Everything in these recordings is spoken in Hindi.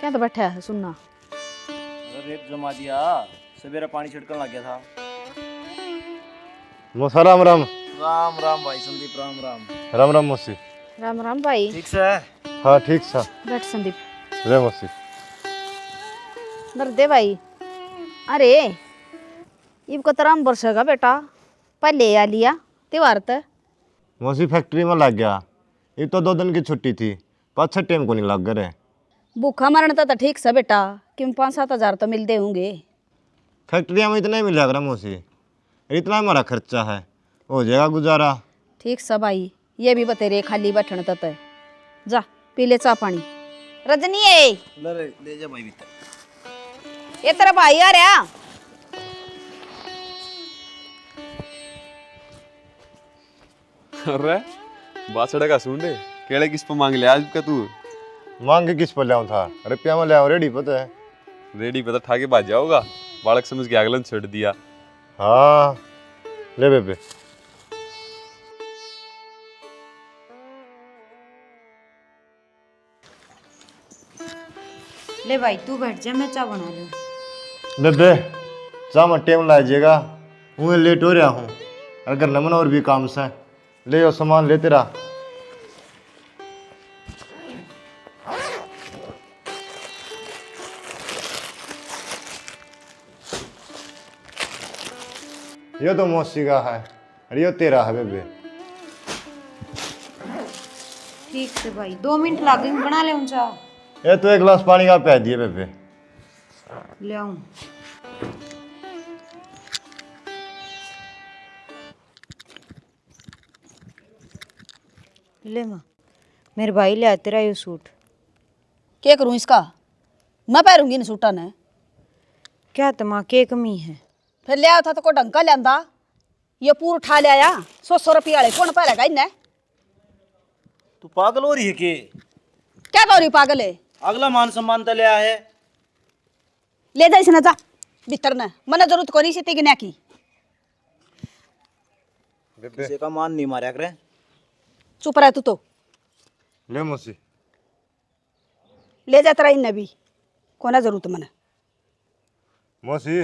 क्या तो बैठा है सुनना। अरे रेत जमा दिया, सवेरे पानी छिड़कने लग गया था। मौसा राम राम। राम राम भाई संदीप, राम राम। राम राम मौसी। राम राम भाई। ठीक से है? हाँ ठीक सा। बैठ संदीप। रे मौसी। दे भाई। अरे इब को तरह वर्ष का बेटा पहले आ लिया त्योहार तक। मौसी फैक्ट्री में लग गया। ये तो 2 दिन की छुट्टी थी, 5-6 टाइम को नहीं लग गए। भूखा मरण तो ठीक से बेटा, क्यों 5-7 हजार तो मिलते होंगे। फैक्ट्री में इतना ही मिल जाएगा मौसी, इतना हमारा खर्चा है, हो जाएगा गुजारा। ठीक सब भाई, ये भी बतेरे खाली बैठन तत जा पी ले चाह पानी। रजनी है ले जा भाई भीतर। ये तेरा भाई आ रहा। अरे बासड़ा का सुन केड़े किस पर मांग लिया आज का तू? मांग के किस पर लिया था? रुपया में लिया रेडी पता है। रेडी पता ठाके बाज जाओगा, बालक समझ के अगलन छोड़ दिया। हाँ ले बेबे। ले भाई तू बैठ जा, मैं चाय बना लूं। बेबे चाह में टाइम लाइएगा, मैं लेट हो रहा हूँ। अगर नमन और भी काम से ले आओ, सामान लेते रहा। ये तो मौसी का है और ये तेरा है बेबे। ठीक से भाई, 2 मिनट लगेंगे, बना ले चाय। ये तो 1 गिलास पानी का पिला दिए बेबे। ले आऊं। ले माँ, मेरे भाई ले आया तेरा ये सूट। क्या करूं इसका? मैं पहनूंगी इन सूटा ने। क्या तमा के कमी है? फिर ले आया था तो को ढंग का लियांदा। ये पूर उठा ले आया 100 रुपये वाले कौन पहलेगा इन्हें? तू पागल हो रही है के? क्या तो रही पागल है? अगला मान सम्मान तो लिया है। ले जा इसने जा भीतर ने, मने जरूरत कोनी सी तिगने की। किसी का मान नहीं मारा करे। चुप रह तू तो। ले मौसी। ले जा तेरा इन्हें भी कोना जरूरत मने। मौसी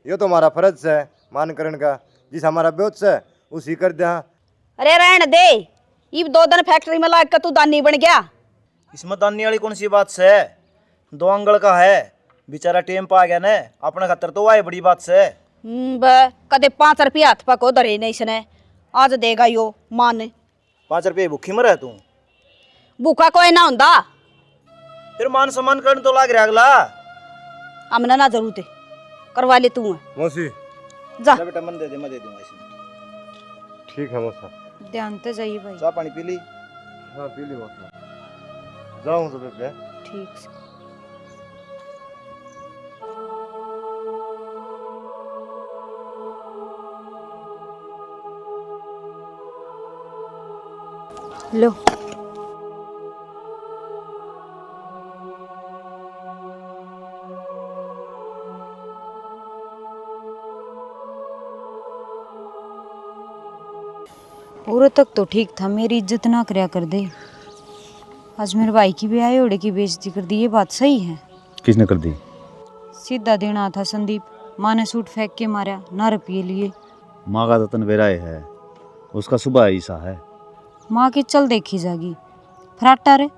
ये तो हमारा फर्ज है मान करण का, जिस हमारा ब्योत से उसी कर दिया। अरे रहने दे, इब 2 दिन फैक्ट्री में लाग के तू दानी बन गया। इसमें दानी वाली कौन सी बात से? 2 अंगल का है, बेचारा टेम पा गया ने, अपने खतर तो वाई बड़ी बात से। कदे 5 रुपये हाथ पको धरे नहीं इसने, आज देगा यो मान। 5 रुपये भूखी मर है तू? भूखा कोई ना होंदा। फिर मान सम्मान करने तो लाग रहा अगला। हमने ना जरूरत है, करवा ले तू। मौसी जा ले बेटा, मन दे दे, मैं दे दूंगा इसमें। ठीक है मौसा। ध्यान तो जाइए भाई। चाय पानी पी ली? हाँ पी ली मौसा। जाऊँ तो बेबे। ठीक से। लो पूरे तक तो ठीक था, मेरी इज्जत ना करया कर दे। आज मेरे भाई की भी आए ओड़े की बेइज्जती कर दी, ये बात सही है? किसने कर दी? सीधा देना था संदीप, माँ ने सूट फेंक के मारा ना रुपये लिए। माँ का तन वेराय है, उसका सुबह ऐसा है। माँ की चल देखी जागी। फराटा रे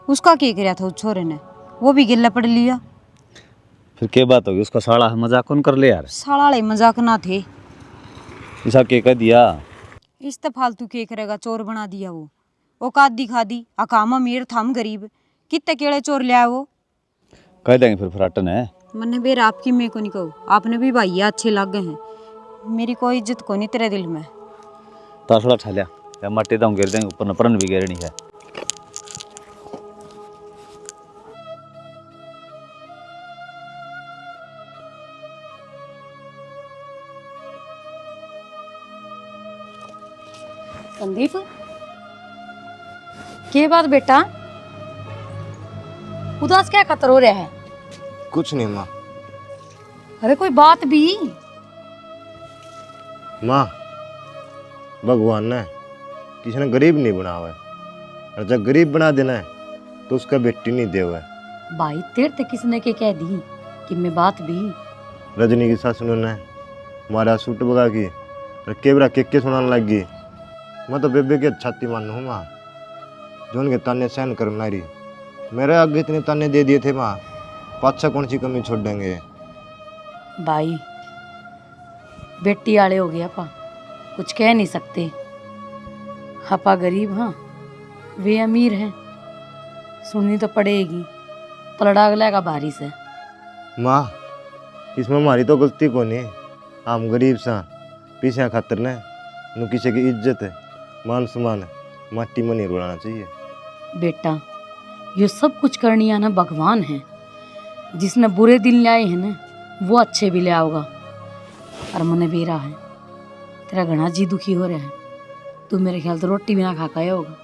उसका क्या कराया था उस छोरे ने, वो भी गिल्ला पड़ लिया। फिर क्या बात होगी, उसका साला है, मजाक कौन कर ले यार। सालाले मजाक ना थे। ऐसा क्या कह दिया? इस तो फालतू के करेगा, चोर बना दिया वो। औकात दिखा दी, अकामा अमीर था हम गरीब, कितने केड़े चोर ले आया वो। कह देंगे फिर फराटन है। मैंने बेर आपकी मैं को नहीं कहूँ, आपने भी भैया अच्छे लागे हैं, मेरी कोई इज्जत को नहीं तेरे दिल में। तासड़ा ठा लिया या मट्टी दाऊँ गिर देंगे ऊपर, नपरन भी गिरनी है। संदीप के बात बेटा, उदास क्या कतर हो रहा है? कुछ नहीं माँ। अरे कोई बात भी। माँ भगवान ने किसी ने गरीब नहीं बना हुआ है, और जब गरीब बना देना है तो उसका बेटी नहीं दे हुआ है। भाई तेरे तक किसने के कह दी कि मैं बात भी। रजनी की सास ने मारा सूट बगा की और केबरा के सुनाने लग गई। मैं तो बेबे के छाती मान हूँ माँ, जो उनके ताने सहन कर नारी। मेरे आगे इतने ताने दे दिए थे माँ, पाछा कौन सी कमी छोड़ देंगे। भाई बेटी आले हो गया पा, कुछ कह नहीं सकते। हपा गरीब हाँ, वे अमीर हैं, सुननी तो पड़ेगी। पलड़ा अगला का भारी से। माँ इसमें हमारी तो गलती को नहीं, हम गरीब सा पीछे खातर ने नु किसी की इज्जत है मान सम्मान माटी में नहीं रुलाना चाहिए। बेटा ये सब कुछ करनी है ना भगवान है, जिसने बुरे दिन लाए हैं ना वो अच्छे भी ले आओगा। और मने बेरा है तेरा घना जी दुखी हो रहा है, तू मेरे ख्याल से रोटी बिना खा खाया होगा।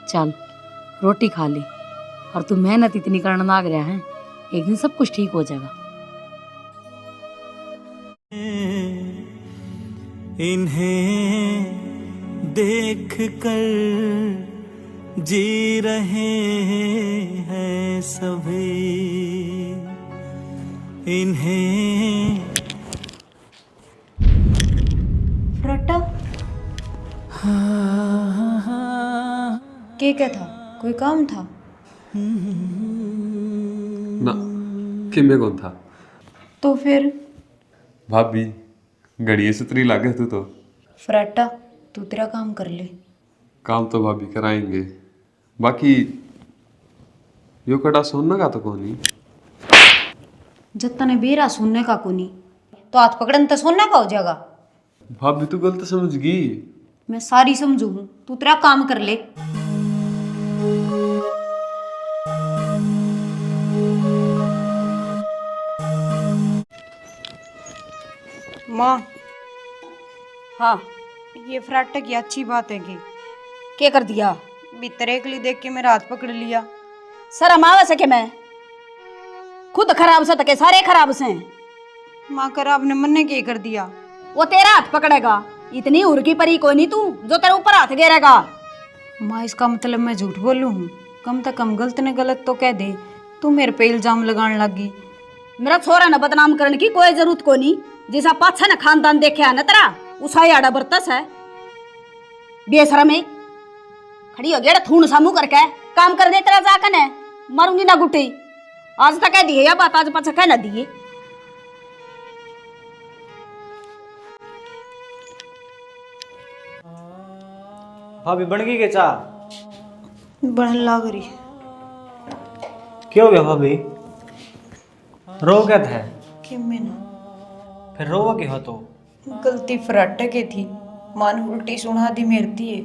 चल रोटी खा ले, और तू मेहनत इतनी करना लाग रहा है, एक दिन सब कुछ ठीक हो जाएगा। इन्हें देख कर जी रहे हैं सभी, इन्हें फ्राटा क्या था, कोई काम था? ना कि मैं कौन था। तो फिर भाभी घड़िए सुतरी लागे तू तो। फ्राटा तू तेरा काम कर ले। काम तो भाभी कराएंगे, बाकी यो कटा सोना का तो कोनी। जब तने बेरा सुनने का कोनी तो हाथ पकड़न तो सोना का हो जाएगा। भाभी तू गलत समझ गई। मैं सारी समझू हूँ, तू तेरा काम कर ले। माँ हाँ ये फ्राटा की अच्छी बात है कि क्या कर दिया? भीतर एक ली देख के मेरा हाथ पकड़ लिया। शर्म आवे सके मैं खुद खराब से तके सारे खराब से। माँ कर आपने मन्ने क्या कर दिया? वो तेरा हाथ पकड़ेगा, इतनी उर्गी परी कोई नहीं तू जो तेरे ऊपर हाथ गिरेगा। माँ इसका मतलब मैं झूठ बोलूँ हूँ? कम से कम गलत ने गलत तो कह दे, तू मेरे पे इल्जाम लगाने लगी। मेरा छोरा न बदनाम करने की कोई जरूरत को नहीं, जिसा पाछा न खानदान देखे है न तेरा उसा ही आड़ा बरतस है। बेशरम है, खड़ी हो गया थून सामू करके काम कर दे तेरा जाकन है, मारूंगी ना गुटी। आज तक कह दिए या बात, आज पाछा कह ना दिए। भाभी बन गई के चाह? बन लाग रही। क्या हो गया भाभी? रो क्या था? कि मैंने फिर रोवा क्यों हो तो? गलती फराटे की थी, मान उल्टी सुना दी मेरती है।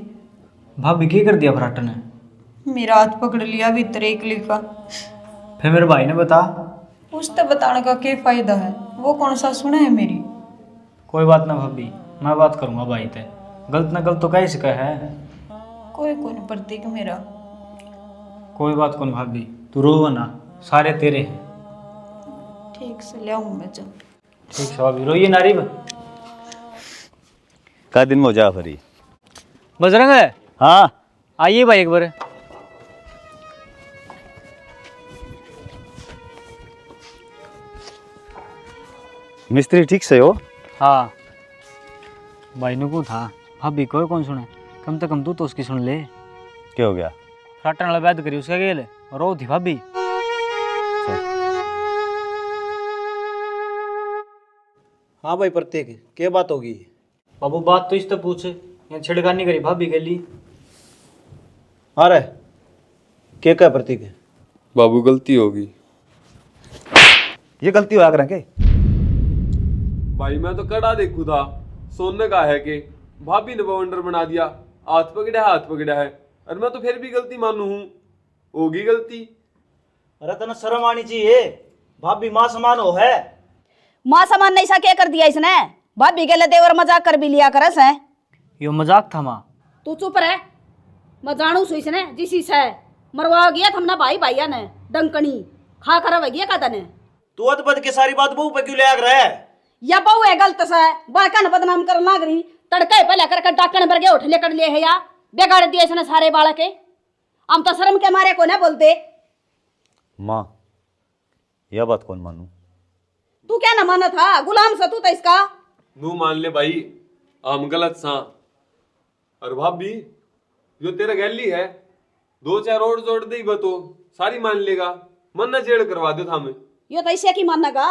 भाभी क्या कर दिया फराट ने? मेरा हाथ पकड़ लिया भीतर एक लिखा। फिर मेरे भाई ने बता। उससे बताने का क्या फायदा है, वो कौन सा सुना है मेरी। कोई बात ना भाभी, मैं बात करूंगा भाई ते। गलत ना गलत तो कैसे कह है। कोई कौन प्रतीक मेरा। कोई बात कौन भाभी, तू रो ना, सारे तेरे हैं। ठीक से ले आऊँ मैं जब। ठीक है भाभी, रोइए नारी का दिन में हो जा फरी। बजरंग है? हाँ आइए भाई एक बार। मिस्त्री ठीक से हो? हाँ भाई ने को था, भाभी कोई कौन सुने, कम से कम तू तो उसकी सुन ले। क्या हो गया? फराटन वाला बैद करी उसका गेल रो थी भाभी। हाँ भाई प्रत्येक क्या बात होगी? बाबू बात तो इससे पूछ, यहाँ छिड़खानी करी भाभी के लिए। अरे क्या क्या प्रतीक? बाबू गलती होगी। ये गलती हुआ करें के? भाई मैं तो कड़ा देखू था, सोने का है कि भाभी ने बवंडर बना दिया। हाथ पकड़ा है और मैं तो फिर भी गलती मानू हूँ। होगी गलती। अरे तना शर्म आनी चाहिए, भाभी माँ समान हो है। माँ समान नहीं सा क्या कर दिया इसने? भाभी के लिए देवर मजाक कर भी लिया करस है। यो मजाक था माँ। तू चुप रह, मैं जानू सु इसने जिसी से मरवा गया थमना भाई भाइया ने डंकनी खा कर गया का तने। तू अदबद के सारी बात बहू पे क्यों ले आ रहा है? या बहु है गलत से बाकन बदनाम कर लाग रही, तड़के पहले करके डाकन भर गए उठ लेकर लिए है या बेगाड़ दिए इसने सारे बालक के। हम तो शर्म के मारे को ना बोलते। माँ यह बात कौन मानूं? तू क्या न माना था, गुलाम सा तू था इसका। नू मान ले भाई, हम गलत सा। और भाभी जो तेरा गैली है, 2-4 और जोड़ दे तो सारी मान लेगा। मन ना जेड़ करवा दो था हमें। यो तो ऐसे की मानना का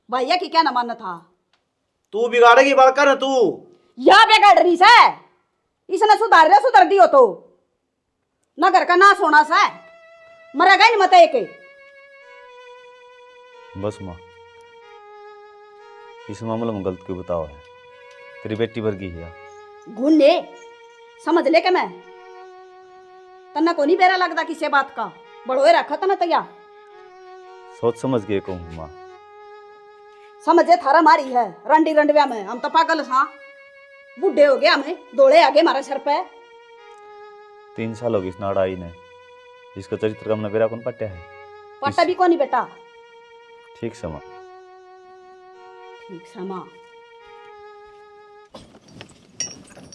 भैया की क्या न मानना था। तू बिगाड़ेगी बड़का न तू। या बेगाड़ रही से इसने सुधर दियो तो नगर का नाश होना सा मरेगा ही मत एक। बस माँ, इस मामले में गलत क्यों बताओ है? तेरी बेटी वर्गी है। घून ले समझ ले के मैं तना को नहीं बेरा लगता किसी बात का। बड़ोए रखा तना तैया सोच समझ के कहूँ माँ। समझे थारा मारी है रंडी रंडव्या में। हम तो पागल सा, बूढ़े हो गए हमें, दौड़े आगे हमारे सर पे। 3 साल हो गई इस नाड़ा आई ने, इसका चरित्र का हमने बेरा कौन पट्या है? पट्टा भी कौन बेटा। ठीक समा। ठीक समा।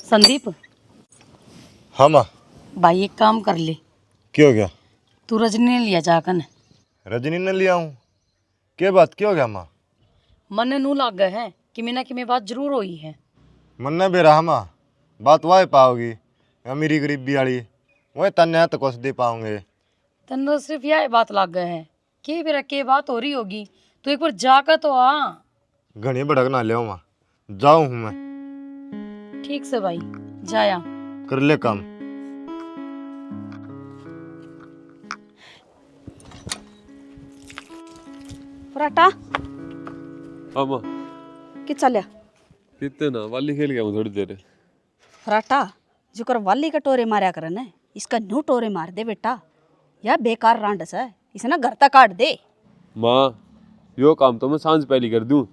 संदीप हाँ माँ। भाई एक काम कर ले, क्या हो गया? तू रजनी ने लिया जाकर। रजनी ने लिया हूँ। क्या बात क्या हो गया माँ? मन नू लाग गए है कि मैं ना कि मैं बात जरूर हुई है। मन ने बेरा माँ, बात वाह पाओगी अमीरी गरीबी वाली, वही तन्ने तो कुछ दे पाओगे। तन तो सिर्फ यह बात लाग गए है कि मेरा के बात हो रही होगी, तो एक बार जाकर तो आ। घनी भड़क ना ले माँ, जाऊँ हूँ मैं। ठीक से भाई जाया कर ले काम। पराठा हाँ माँ, कि चलिया कितने ना वाली खेल गया हूँ थोड़ी देर। पराठा जो कर वाली का टोरे मारा करे न, इसका न्यू टोरे मार दे बेटा। यह बेकार रांड सा, इसे ना घर तक काट दे। माँ यो काम तो मैं सांझ पहली कर दूं,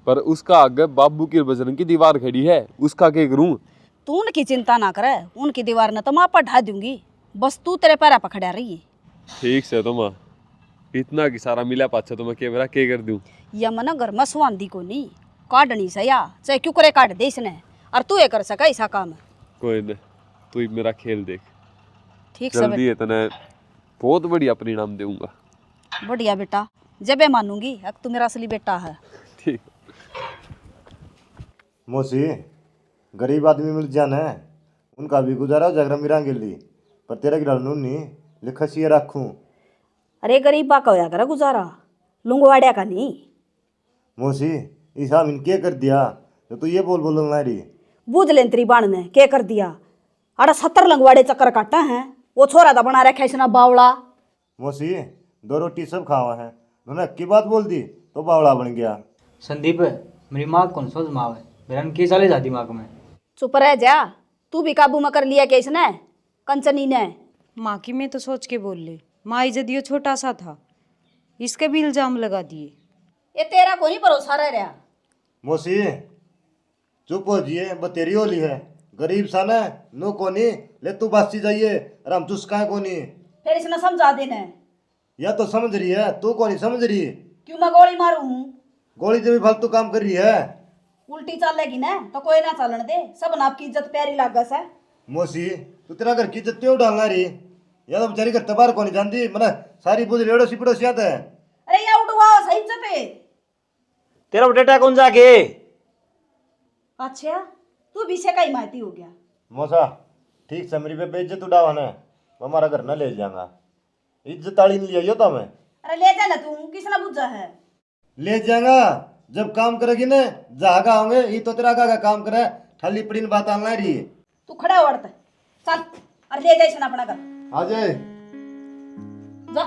पर उसका आगे बाबू की बजरंग की दीवार खड़ी है, उसका क्या करूं? तू उनकी चिंता ना करे, उनकी दीवार न तो मैं आपा ढा दूंगी। बस तू तेरे पैरा पकड़ा रही है। ठीक से तो माँ, इतना की सारा मिला पाछा तो मैं केवरा के कर दूं। या मना घर में स्वांदी को नहीं काटनी से या चाहे क्यों करे काट दे इसने। और तू ये कर सका ऐसा काम। कोई नहीं, तू ही मेरा खेल देख। ठीक से जल्दी इतने बहुत बढ़िया परिणाम दूंगा। बढ़िया बेटा, जबे मानूंगी अब तू मेरा असली बेटा है। ठीक। मोसी गरीब आदमी मिल जाना है, उनका भी गुजारा जगरा मिरा गिली, पर तेरा गिरा नहीं लिखा सी रखूं। अरे गरीब बा का होया करा गुजारा, लुंगवाड़िया का नहीं। मोसी ईसा मिन क्या कर दिया तो तू ये बोल ना रही। बूझ लें तेरी बाण ने क्या कर दिया। अड़ा 70 लंगवाड़े चक्कर काटा है, वो छोरा दा बना रखा इसना बावड़ा। मोसी 2 रोटी सब खावा है, मैंने अक्की बात बोल दी तो बावड़ा बन गया। संदीप मेरी माँ कौन सोच मावे मेरा की चाले जा दिमाग में। चुप रह जा, तू भी काबू में कर लिया क्या इसने कंचनी ने। माँ की मैं तो सोच के बोल ले, माँ जदियो छोटा सा था इसके भी इल्जाम लगा दिए। ये तेरा को नहीं भरोसा रह रहा। मोसी चुप हो जिए, वो तेरी होली है। गरीब सा ना नो कोनी ले तू बासी जाइए और हम चुस्का कोनी। फिर इसने समझा देना। या तो समझ रही है तू कोनी समझ रही। क्यों मैं गोली मारू हूँ? गोली जब भी फालतू काम कर रही है। उल्टी चलेगी ना तो कोई ना चलन दे, सब ना आपकी इज्जत प्यारी लागस है। मोसी तू तेरा घर की इज्जत क्यों डालना रही? या तो बेचारी घर तबार कोनी जानती, मना सारी बुझ रेड़ो सी पड़ोसी आता है। अरे या उठवा सही इज्जत है। तेरा बेटा कौन जाके? अच्छा तू भी से का ही माहिती हो गया। मौसा ठीक से मेरी बेइज्जत उड़ावा ना, मैं हमारा घर ना ले जाऊंगा। इज्जत आड़ी नहीं लिया तो मैं। अरे ले जा ना तू, किसने बुझा है? ले जाऊंगा जब काम करेगी ना, जागा होंगे ये तो तेरा का काम करे, खाली पड़ी बात आना रही। तू खड़ा हो बढ़ता चल और ले जा इसने अपना घर। आ जाए जा।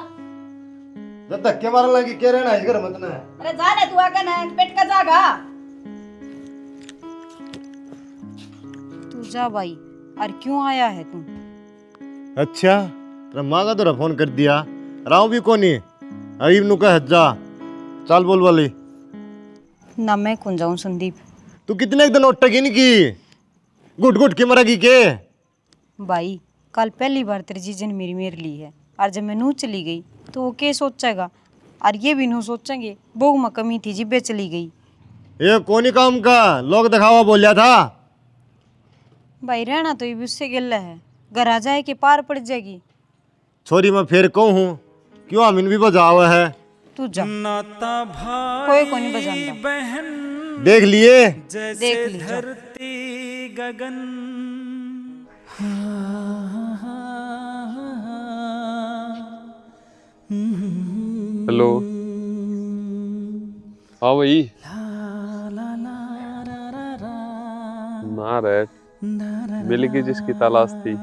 जब तक के मारने लगी क्या रहना है इस घर मत ना। अरे जा ना तू आके ना पेट का जागा। तू जा भाई, और क्यों आया है तू? अच्छा तेरा माँ का तो फोन कर दिया, राव भी कोनी अरीब नु कह जा चल बोल वाली। ना मैं कौन जाऊं संदीप। तू कितने दिन उठगी नहीं की, घुट घुट के मरेगी के? भाई कल पहली बार तेरी जीजन ने मेरी ली है, और जब मैं नू चली गई तो वो क्या सोचेगा, और ये भी नू सोचेंगे बोग में कमी थी जिब्बे चली गई। ये कोनी काम का लोग दिखावा बोलिया था। भाई रहना तो ये भी उससे गिल्ला है, घर आ जाए कि पार पड़ जाएगी। छोरी मैं फिर कहूँ हूँ क्यों अमीन भी बजा हुआ है तू जा, नाता कोई को नहीं भाई बजांदा। बहन देख लिए जैसे देख ली जा। धरती गगन। हेलो। हाँ भाई। ना रे, मिल गई जिसकी तलाश थी।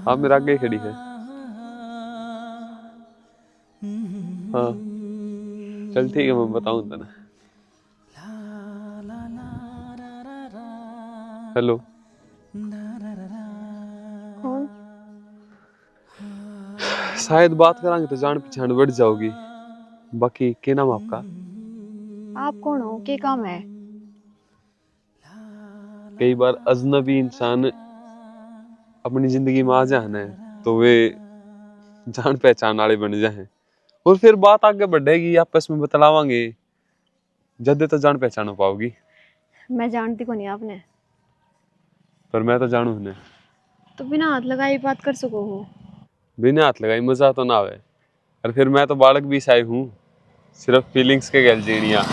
हाँ मेरे आगे खड़ी है। हाँ चल ठीक है, मैं बताऊँ तेने। हेलो। कौन? शायद बात करांगे तो जान पहचान बढ़ जाओगी। बाकी क्या नाम आपका? आप कौन हो? क्या काम है? कई बार अजनबी इंसान अपनी जिंदगी में आ जाए तो वे जान पहचान वाले बन जाए, और फिर बात आगे बढ़ेगी, आपस में बतलावांगे, जब तो जान पहचान हो पाओगी। मैं जानती को नहीं आपने। पर मैं तो जानू है। तो बिना हाथ लगाए बात कर सको हो? बिना हाथ लगाई मजा तो ना आवे, और फिर मैं तो बालक भी साई हूँ, सिर्फ फीलिंग्स के गैल जीनिया।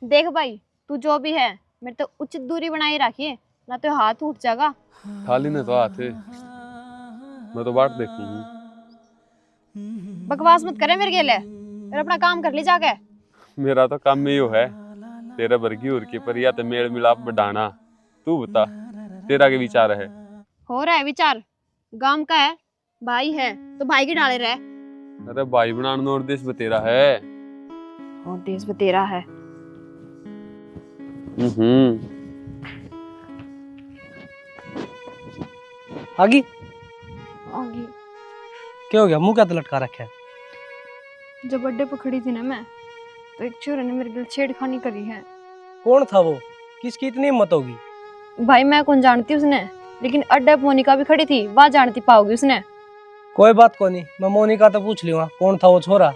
देख भाई, तू जो भी है मेरे तो उचित दूरी बनाए रखिए, ना तो हाथ उठ जाएगा। खाली ने तो हाथ है, मैं तो बाट देखू हूँ। बकवास मत करे मेरे गेले, फिर अपना काम कर ली जाके। मेरा तो काम में यो है तेरा बरगी और के पर या तो मेल मिलाप बढ़ाना। तू बता, तेरा के विचार है? हो रहा है विचार, गांव का है, भाई है तो भाई की डाले रहे। अरे भाई बनाना और देश बतेरा है। और देश में तेरा है। आगी आगे क्या हो गया? मुंह क्या तो लटका रखा है? जब बर्थडे पर खड़ी थी ना मैं, तो एक छोरे ने मेरे दिल छेड़खानी करी है। कौन था वो? किसकी इतनी हिम्मत होगी? भाई मैं कौन जानती उसने, लेकिन अड्डे पे मोनिका भी खड़ी थी, वह जानती पाओगी उसने। कोई बात को नहीं, मैं मोनिका तो पूछ लूंगा कौन था वो छोरा।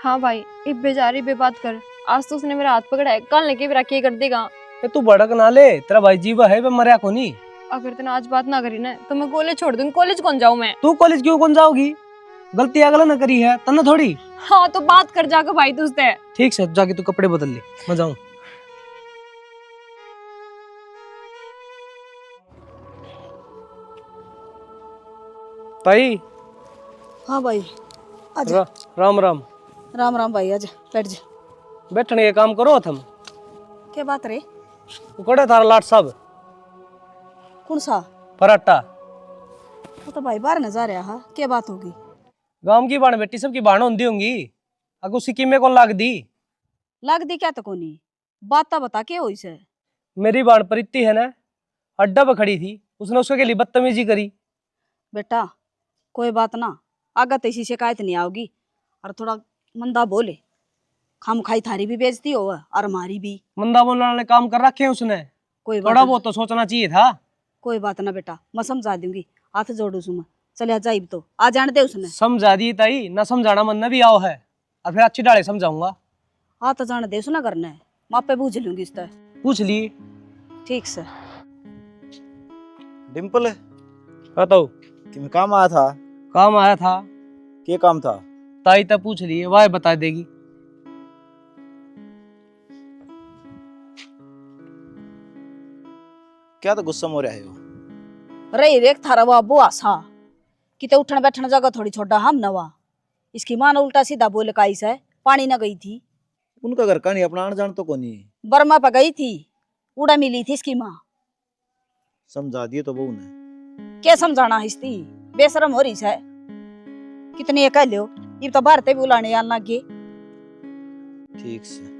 हाँ भाई, इब बेजारी बेबात कर, आज तो उसने मेरा हाथ पकड़ा है, कल लेके भी रखिए कर देगा। ये तू भड़क ना ले, तेरा भाई जीवा है, मैं मरिया को नहीं। अगर तूने आज बात ना करी ना तो मैं कॉलेज छोड़ दूंगी। कॉलेज कौन जाऊं मैं? तू कॉलेज क्यों कौन जाओगी? गलती अगला ना करी है तन्ने थोड़ी। हाँ तो बात कर जाकर भाई तुझसे। ठीक से जाके तू कपड़े बदल ले, मैं जाऊं। ताई। हाँ भाई आजा। राम राम। राम राम भाई, आजा बैठ जा। बैठने के काम करो थम। क्या बात रे? उकड़े थारा लाट साहब कौन सा? पराठा। वो तो भाई बाहर नजर रहा हा, क्या बात होगी? गांव की बाण बेटी सबकी बाण होंदी होंगी, अगो सिक्की में कौन लाग दी? लग दी क्या तो कोनी, बात तो बता के होई से। मेरी बाण पर इतनी है ना, अड्डा पर खड़ी थी, उसने उसके लिए बदतमीजी करी। बेटा कोई बात ना, आगे तो इसी शिकायत नहीं आओगी। और थोड़ा मंदा बोले, खाम खाई थारी भी बेइज्जती हो और हमारी भी। मंदा बोलने वाले काम कर रखे हैं उसने, कोई थोड़ा बात बहुत तो सोचना चाहिए था। कोई बात ना बेटा, मैं समझा दूंगी, हाथ जोड़ू सुमा। चले जाइब तो आ जान दे उसने। समझा दी ताई, ना समझाना मन न भी आओ है, और फिर अच्छी डाले समझाऊंगा। आ तो जान दे उसने करना है, मापे पूछ लूंगी इस तरह। पूछ ली। ठीक से। डिम्पल बताओ। कि मैं काम आया था। काम आया था? क्या काम था? ताई तब पूछ लिए, वाह बता देगी। क्या तो गुस्सा हो रहा है वो? रही रेख थारा वो अबू आसा किते उठन बैठन जगह थोड़ी छोड़ा हम नवा। इसकी मां ने उल्टा सीधा बोल काई से पानी न गई थी। उनका घर का नहीं, अपना आन जान तो को नहीं। बर्मा पर गई थी, उड़ा मिली थी इसकी माँ। समझा दिए तो बहू ने। क्या समझाना है इसकी, बेशरम हो रही है। कितनी ये कह लो, ये तो भारत भी बुलाने आन लग गए। ठीक से।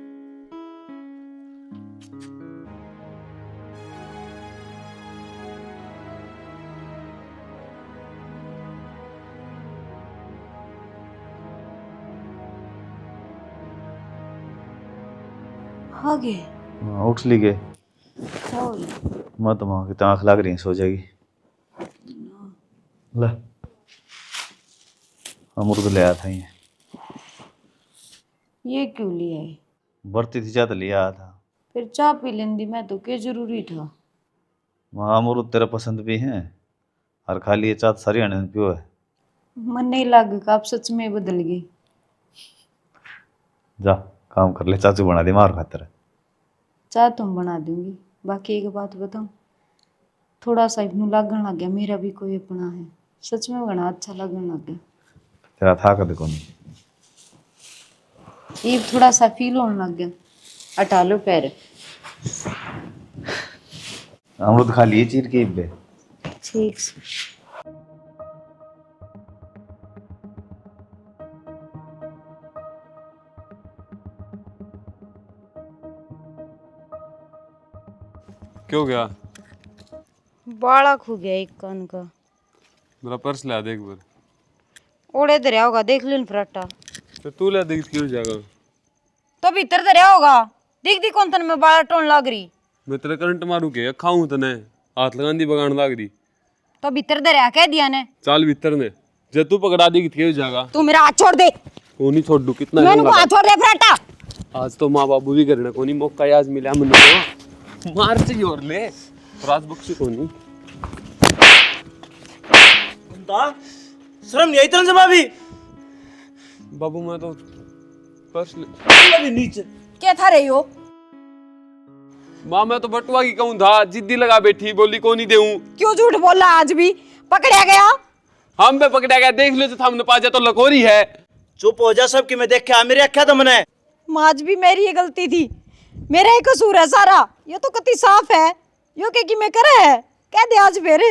हाँ गे उठ ली गए मत माँ की आँख लग रही, सो जाएगी। ले अमरूद ले आया था ये क्यों लिया है? बरती थी जा तो लिया आया था। फिर चाय पी लेंदी मैं तो, क्या जरूरी था? वहाँ अमरूद तेरा पसंद भी है, और खाली ये चात सारी आने पियो है। मन नहीं लग आप सच में बदल गई। जा काम कर ले, चाचू बना दे मार खातर। चाह तुम बना दूंगी, बाकी एक बात बताऊं, थोड़ा सा इब्नू लगन लग गया, मेरा भी कोई अपना है, सच में बना अच्छा लगन लग गया। तेरा था कभी कौन। ये थोड़ा सा फील होने लग गया। हटा लो पैर। अमरूद खा लिए चीर के इब्बे। ठीक से। क्यों गया? बाड़ा खो गया एक कान का। मेरा पर्स ला दे एक बार। ओड़े दरिया होगा, देख लो फराटा। तो तू ला दे, क्यों जाएगा? तो भीतर दरिया होगा, देख दी कौन तन में बाड़ा टोन लग रही। मैं तेरा करंट मारू के खाऊं तने, हाथ लगा दी बगान लाग दी। तो भीतर दरिया कह दिया ने। चाल भीतर ने, जे तू पकड़ा दी क्यों जाएगा? तू मेरा हाथ छोड़ दे। कोनी छोड़ दू, कितना मैंने हाथ छोड़ दे फराटा। आज तो माँ बाबू भी करना कोनी, मौका आज मिला मुझे, मार चाहिए और ले राज बख्शी कोनी। शर्म नहीं आई तेरे जमा भी? बाबू मैं तो पर्स ले नीचे क्या था रही हो? माँ मैं तो बटुआ की कहूँ था, जिद्दी लगा बैठी, बोली को नहीं देऊं। क्यों झूठ बोला? आज भी पकड़ा गया। हम पे पकड़ा गया, देख लो तो हमने पाजा तो लकोरी है। चुप हो जा, सब की मैं देखा मेरे अख्या तो मने। आज भी मेरी ये गलती थी, मेरा ही कसूर है सारा। ये तो कति साफ है, यो के कि मैं करे है कह दे आज फिर।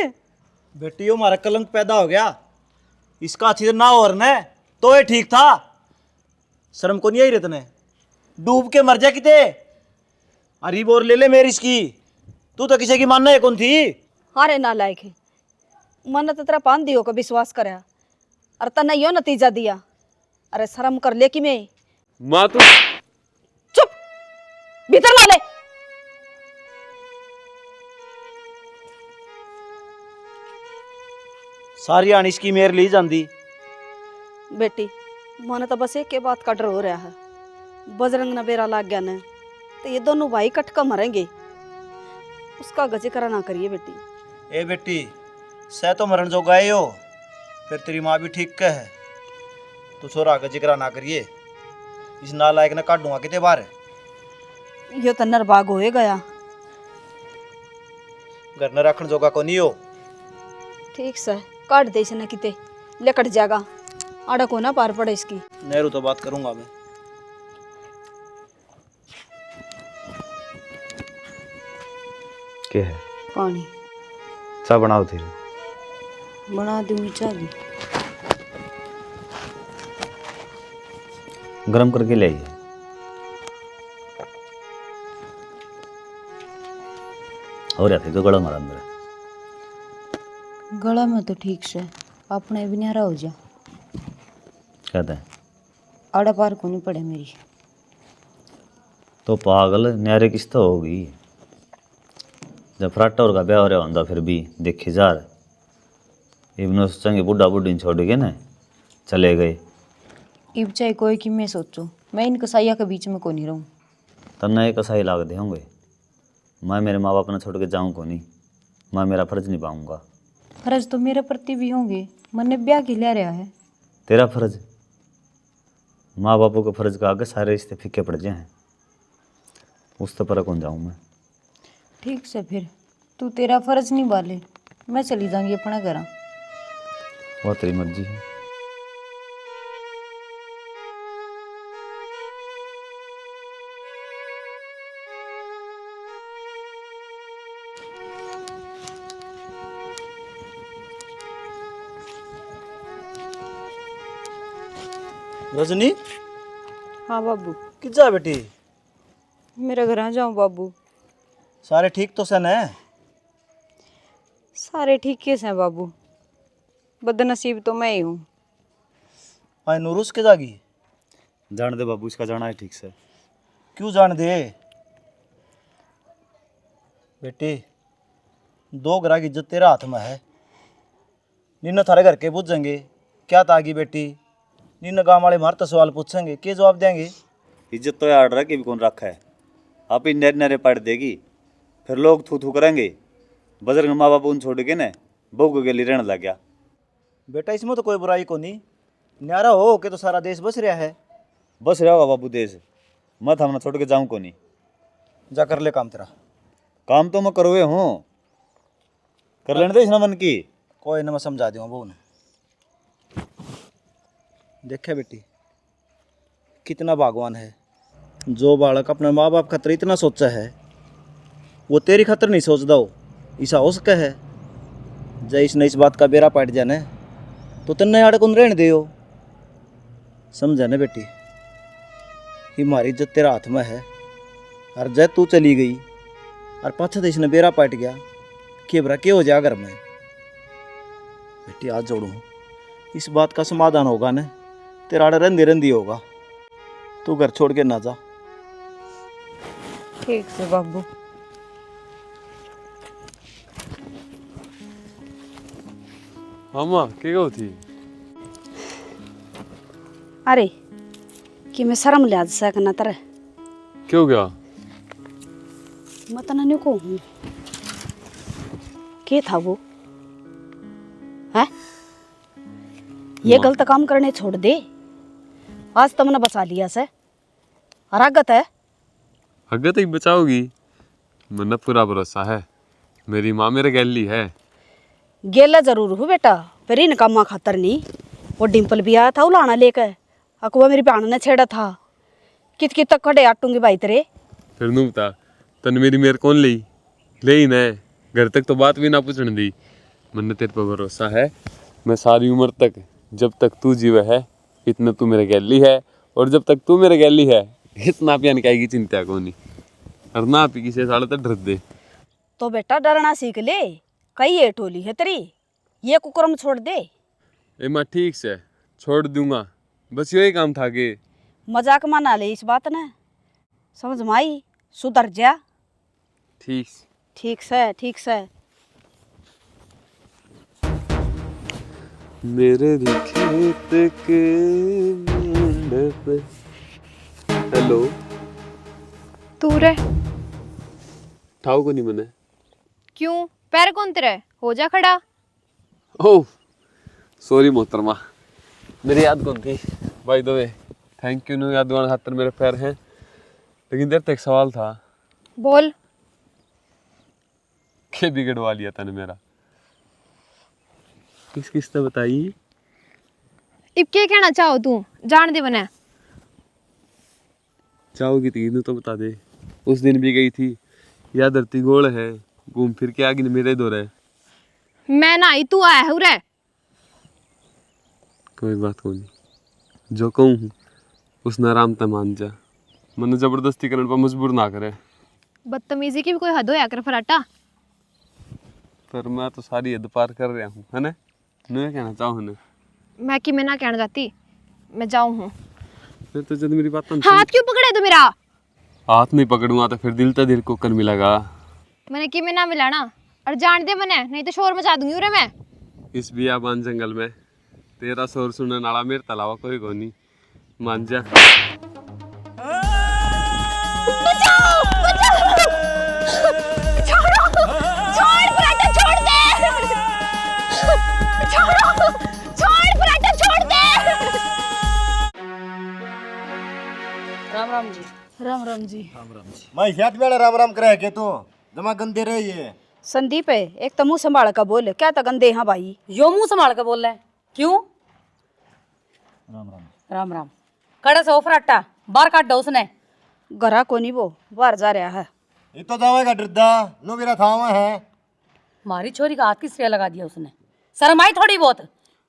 बेटी यो हमारा कलंक पैदा हो गया, इसका अच्छी ना और न तो ये ठीक था। शर्म को नहीं आई रतने, डूब के मर जा किते। अरे बोर ले ले मेरी इसकी, तू तो किसी की मानना है कौन थी? अरे नालायक है, मन तो तेरा पान दियो का विश्वास करे और तना यो नतीजा दिया। अरे शर्म कर ले कि मैं। माँ तू चुप, भीतर ला ले। सारी आनी इसकी मेर ली जाती। बेटी मन तो बस एक के बात का डर हो रहा है, बजरंग न बेरा लाग गया न तो ये दोनों भाई कटका मरेंगे। उसका गजे करा ना करिए बेटी। ए बेटी सह तो मरण जो गए हो, फिर तेरी माँ भी ठीक कह है, तू छोरा का जिक्र ना करिए। इस नालायक ने काटूंगा किते बार। यो तो नरबाग होए गया। घर न रखने जोगा को नहीं हो। ठीक से काट दे इसने किते, लेकट जाएगा। आड़ा को ना पार पड़े इसकी। नेहरू तो बात करूंगा मैं। क्या है? पानी चाय बनाओ थी। बना दूंगी चाह दी। गरम करके ले आइए। और या तो गला मारा अंदर। गला में तो ठीक से, अपने भी न्यारा हो जा। कहते हैं आड़ा पार को नहीं पड़े मेरी। तो पागल न्यारे किस तो होगी। जब फराटा और का ब्याह हो रहा होंदा फिर भी देखे जा रहे इब्नो चंगे बुढ़ा बुढ़ी छोड़ के ना चले गए। इब चाहे कोई कि मैं सोचो, मैं इन कसाइया के बीच में को नहीं रहूं। तन्ना एक कसाई लाग दे होंगे। मैं मेरे माँ बाप ने छोड़ के जाऊँ को नहीं, मैं मेरा फर्ज नहीं पाऊंगा। फर्ज तो मेरे प्रति भी होंगे, मैंने ब्याह के ले रहा है। तेरा फर्ज? माँ बापों के फर्ज का आगे सारे रिश्ते फीके पड़ जाए हैं, उस तो पर कौन जाऊँ मैं। ठीक से फिर तू तेरा फर्ज निभा ले, मैं चली जाऊंगी अपना घर। वो तेरी मर्जी है। रजनी हाँ बाबू। किस जा बेटी? मेरे घर आ जाऊँ बाबू। सारे ठीक तो सन है? सारे ठीक कैसे हैं बाबू, बदनसीब तो मैं ही हूँ। आई नूरुस के जागी? जान दे बाबू, इसका जाना है ठीक से। क्यों जान दे बेटी, दो ग्राह की इज्जत तेरा हाथ में है। निन्न थारे घर के पूछेंगे क्या तागी बेटी, निन्न गाँव वाले मार तो सवाल पूछेंगे, क्या जवाब देंगे? इज्जत तो यार रहा कि भी कौन रखा है। आप ही नरे नरे पढ़ देगी, फिर लोग थू थू करेंगे। बजरंग माँ बाप उन छोड़ के ना बहू के लिए रहने लग गया। बेटा इसमें तो कोई बुराई को नहीं, न्यारा हो के तो सारा देश बस रहा है। बस रहा होगा बाबू देश, मत हमने छोड़ के जाऊँ को नहीं। जा कर ले काम तेरा। काम तो मैं करवे हूँ, कर लेने दे इस मन की। कोई ना मैं समझा दूंगा बहू ने। देखे बेटी कितना भगवान है, जो बालक अपने माँ बाप खातर इतना सोचा है वो तेरी खातर नहीं सोचता हो। ऐसा हो सके है जय इसने इस बात का बेरा पाट जाने तो तन्ने आड़े कौन रहने दे हो। समझा ना बेटी, हमारी इज्जत तेरा हाथ में है, और जय तू चली गई और पाछा तो इसने बेरा पाट गया, केबरा के हो जा घर में। बेटी आज जोड़ू, इस बात का समाधान होगा ना, तेरा आड़े रंदी रंदी होगा। तू घर छोड़ के ना जा। ठीक से बाबू। मामा के गो थी? अरे कि मैं शर्म लिया सकना तरह क्यों गया? मत नहीं को हूँ के था वो है। ये गलत काम करने छोड़ दे, आज तुमने बचा लिया से और आगत है। अगर तक बचाओगी, मन्ना पूरा भरोसा है। मेरी माँ मेरे गैली है। गेला जरूर हूँ बेटा, पर इन कामा खातर नहीं। वो डिम्पल भी आया था उलाना लेकर, अकुआ मेरी बहन ने छेड़ा था। कित कित तक खड़े आटूंगी भाई तेरे। फिर नू बता, तन मेरी मेर कौन ली ले ही न, घर तक तो बात भी ना पूछने दी। मन्ना तेरे पर भरोसा है। मैं सारी उम्र तक, जब तक तू जीवे है, इतना तू मेरे गैली है, और जब तक तू मेरे गैली है, इतना पियान क्या की चिंता को नहीं। और ना पी किसी साले तक डर दे। तो बेटा डरना सीख ले, कई ये टोली है तेरी, ये कुकरम छोड़ दे। ए माँ ठीक से छोड़ दूंगा, बस यही काम था कि मजाक माना ले इस बात ने, समझ में आई? सुधर जा। ठीक ठीक से ठीक से। मेरे खेत के मंडप। हेलो, तू रे? ठाव को नहीं मने। क्यों, पैर कौन तेरे? हो जा खड़ा। ओह सॉरी मोहतरमा, मेरी याद कौन थी। By the way thank you, नो याद दिलाने खातिर मेरे पैर हैं। लेकिन तेरे तक एक सवाल था। बोल। क्या बिगड़वा लिया तने मेरा? किस किस ने बताई? इब क्या कहना चाहो तू? जान दे बने। चाहोगी तीनों तो बता दे। उस दिन भी गई थी, या धरती गोल है, घूम फिर के आगे मेरे दो रहे। मैं ना आई, तू आया है रे। कोई बात को नहीं, जो कहूँ हूँ उस नाराम त मान जा। मन जबरदस्ती करने पर मजबूर ना करे। बदतमीजी की भी कोई हद होया कर फराटा। पर मैं तो सारी हद पार कर रहा हूँ, है ना? नहीं कहना चाहूँ ना। मैं कि मैं ना कहना चाहती, मैं जाऊँ हूँ। फिर तो जब मेरी बात हाथ क्यों पकड़े तू मेरा? हाथ नहीं पकड़ूंगा तो फिर दिल तो दिल को कर मिलेगा। मैंने कि मैं ना मिलाना, और जान दे मने, नहीं तो शोर मचा दूंगी रे मैं। इस बियाबान जंगल में तेरा शोर सुनने वाला मेरे तलावा कोई को नहीं। मान जा। बचाओ बचाओ, छोड़ो, छोड़ फराटा, छोड़ दे। छोड़ो, छोड़ फराटा, छोड़ दे। राम राम जी। राम राम जी। मैं हियात बेड़ा राम राम करे के तू जमा गंदे रही है। संदीप है, एक तो मुंह संभाल कर बोल, क्या तो गंदे हाँ भाई। यो मुंह संभाल कर बोल रहे हैं क्यों? राम राम। राम राम। कड़े से ओफराटा बाहर काट दो उसने। गरा को नहीं, वो बाहर जा रहा है। ये तो जावेगा डरदा नो मेरा थावा है। हमारी छोरी का हाथ की श्रेय लगा दिया उसने। शर्म आई थोड़ी बहुत,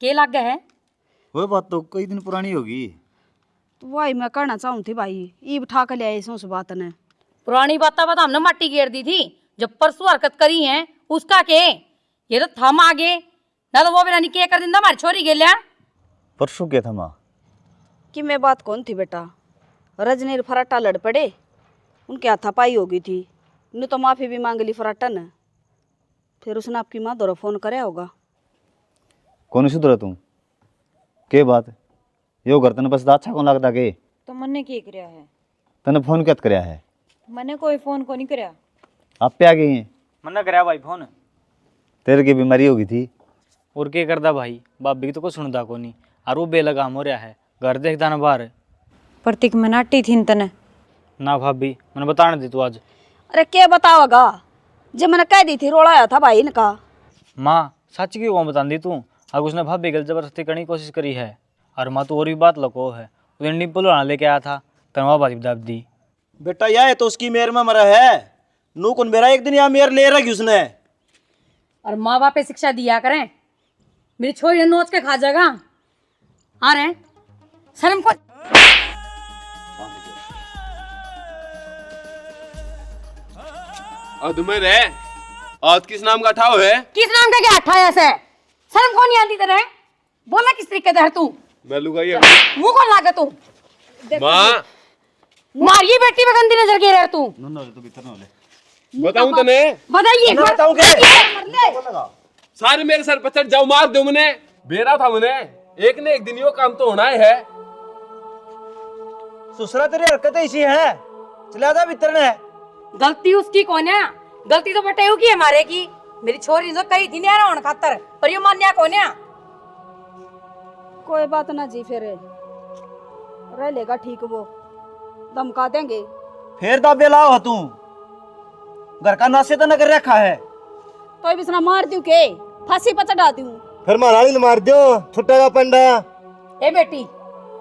के लाग गए हैं? वो बात तो कई दिन पुरानी होगी। तो वही मैं कहना चाहूँ थी भाई, ईब उठा कर ले आई उस बात ने। पुरानी बातें बता, हमने माटी घेर दी थी। जब परसों हरकत करी है उसका के, ये तो थम आगे ना, तो वो भी नहीं के कर दिन हमारी छोरी गेलिया। परसों क्या था माँ? कि मैं बात कौन थी बेटा, रजनीर फराटा लड़ पड़े, उनके हाथापाई हो गई थी। ने तो माफ़ी भी मांग ली फराटा ने। फिर उसने आपकी माँ दौरा फ़ोन कराया होगा। कौन सुधरा तू? के बात यो घर तने बस अच्छा कौन लगता के? तो मन्ने की करया है? तने फोन क्या करया है? मैंने कोई फोन को नहीं करया। आप पे आ गई हैं? मन्ना कराया भाई फोन। तेरे की बीमारी होगी थी, और के करदा भाई, भाभी की तो कुछ सुनता को नहीं। और वो बेलगाम हो रहा है, घर देखता ना बाहर। प्रतीक में नाटी थी तने। ना भाभी, मैंने बताने दी तू आज। अरे क्या बताओगा, जब मैंने कह दी थी रोड़ा आया था भाई इनका। माँ सच की कौन बता दी तू? अगर उसने भाभी गल जबरदस्ती करने की कोशिश करी है। और माँ तो और भी बात लको है, उस दिन डिम्पल वाला लेके आया था, तनवा बाजी दाब दी। बेटा यह तो उसकी मेर में मरा है। नू कौन मेरा एक दिन यहाँ मेर ले रखी उसने। और माँ बाप पे शिक्षा दिया करें, मेरी छोरी नोच के खा जाएगा। आ रहे शर्म को। अधमर है, आज किस नाम का ठाव है? किस नाम का क्या अठाया से? शर्म को नहीं आती तेरे? बोला किस तरीके से है तू? मैं लुगाई है। मुंह कौन लागा तू? माँ मारिए बेटी में गंदी नजर गिर रहा तू। बताऊं तने? बताइए एक बार। सारे मेरे सर पर चढ़ जाओ, मार दो मुने। बेरा था मुने, एक ने एक दिन यो काम तो होना ही है। सुसरा तेरी हरकत ऐसी है, चला जा भीतर ने। गलती उसकी कौन है? गलती तो बटेऊ की है हमारे की। मेरी छोरी तो कही थी नहीं होने खातर, पर यो मान्या कौन है? कोई बात ना जी, फिर रह लेगा ठीक, वो धमका देंगे। फिर दाबे लाओ हो तू, घर का नासे तो न कर रखा है। तो भी सुना मार दूं के, फांसी पर चढ़ा दूं। फिर महारानी ने मार दियो, छुट्टेगा पंडा। ए बेटी,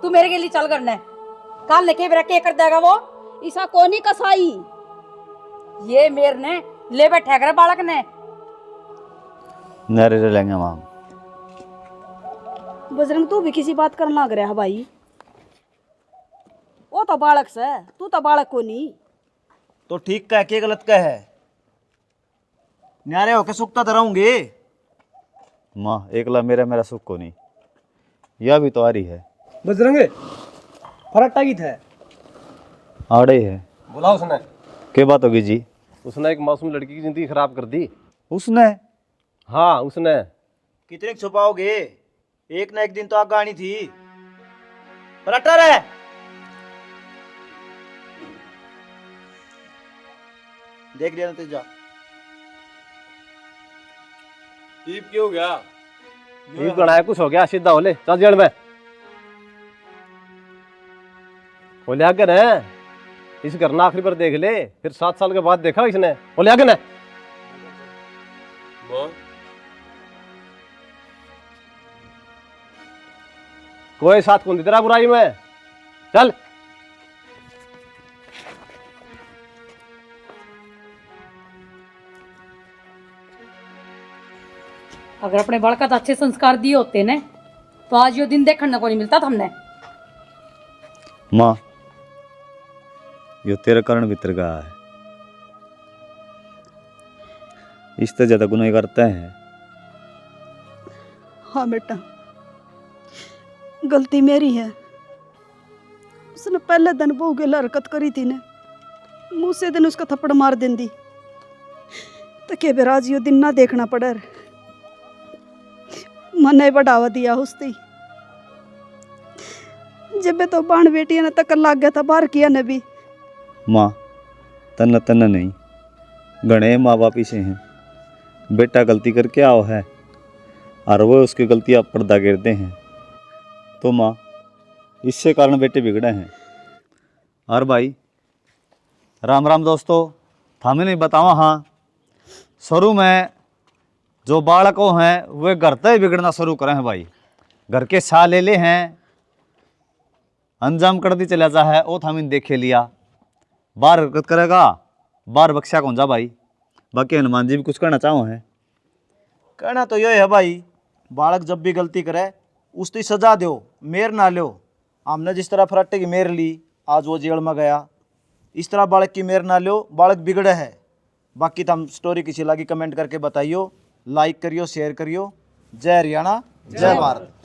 तू मेरे के लिए चल करना। काल लेके मेरा के कर देगा वो? ईसा कोनी कसाई। ये मेर ने ले बैठा कर बालक ने। नरे रे लेंगे माम। बजरंग तू भी किसी बात करना लग रहा है भाई। वो तो बालक से, तू तो बालक को नहीं। तो ठीक कह के गलत कह है, न्यारे होके सुखता तो रहूंगे। माँ एकला मेरा मेरा सुख को नहीं, यह भी तो आ रही है। बजरंग फराटा की था, आड़े है। बोला उसने। क्या बात होगी जी? उसने एक मासूम लड़की की जिंदगी खराब कर दी। उसने? हाँ उसने। कितने छुपाओगे, एक ना एक दिन तो आग आनी थी। पलटा रहे। देख लिया नतीजा। ईब क्यों हो गया? ये गणाया कुछ हो गया, सीधा होले चल जड़ में बोले आगे न। इस घर ना आखिरी पर देख ले, फिर 7 साल के बाद देखा इसने। बोले आगे न। माँ कोई साथ कौन तेरा बुराई में, चल। अगर अपने बालका तो अच्छे संस्कार दिए होते ने, तो आज यो दिन देखने को नहीं मिलता था हमने। माँ यो तेरे कारण भीतर का है, इससे ज्यादा गुनाह करते हैं। हाँ बेटा, गलती मेरी है। उसने पहले दिन बहू के हरकत करी थी ने, मुँह से दिन उसका थप्पड़ मार देंदी तो के बेराज यो दिन ना देखना पड़े। मने बढ़ावा दिया उसती, जब तो बाण बेटिया ने तक लाग गया था बाहर किया ने भी। माँ तन्ना तन्ना नहीं, गणे माँ बाप इसे हैं। बेटा गलती करके आओ है और वो उसकी गलतियाँ पर्दा गिरते हैं, तो माँ इससे कारण बेटे बिगड़े हैं। और भाई राम राम दोस्तों, थामे नहीं बतावा। हाँ, शुरू में जो बालकों हैं वे घर तक बिगड़ना शुरू करें हैं भाई। घर के सा ले ले हैं, अंजाम कर दी चला जा है। ओ थामिन देखे लिया, बार हरकत करेगा, बार बख्शा कौन जा भाई। बाकी हनुमान जी भी कुछ कहना चाहो है? कहना तो ये है भाई, बालक जब भी गलती करे उसकी सजा दो, मेर ना लो। हमने जिस तरह फराटे की मेर ली, आज वो जेल में गया, इस तरह बालक की मेर ना लो, बालक बिगड़े है। बाकी तो हम स्टोरी किसी लगी कमेंट करके बताइयो, लाइक करियो, शेयर करियो। जय हरियाणा, जय भारत।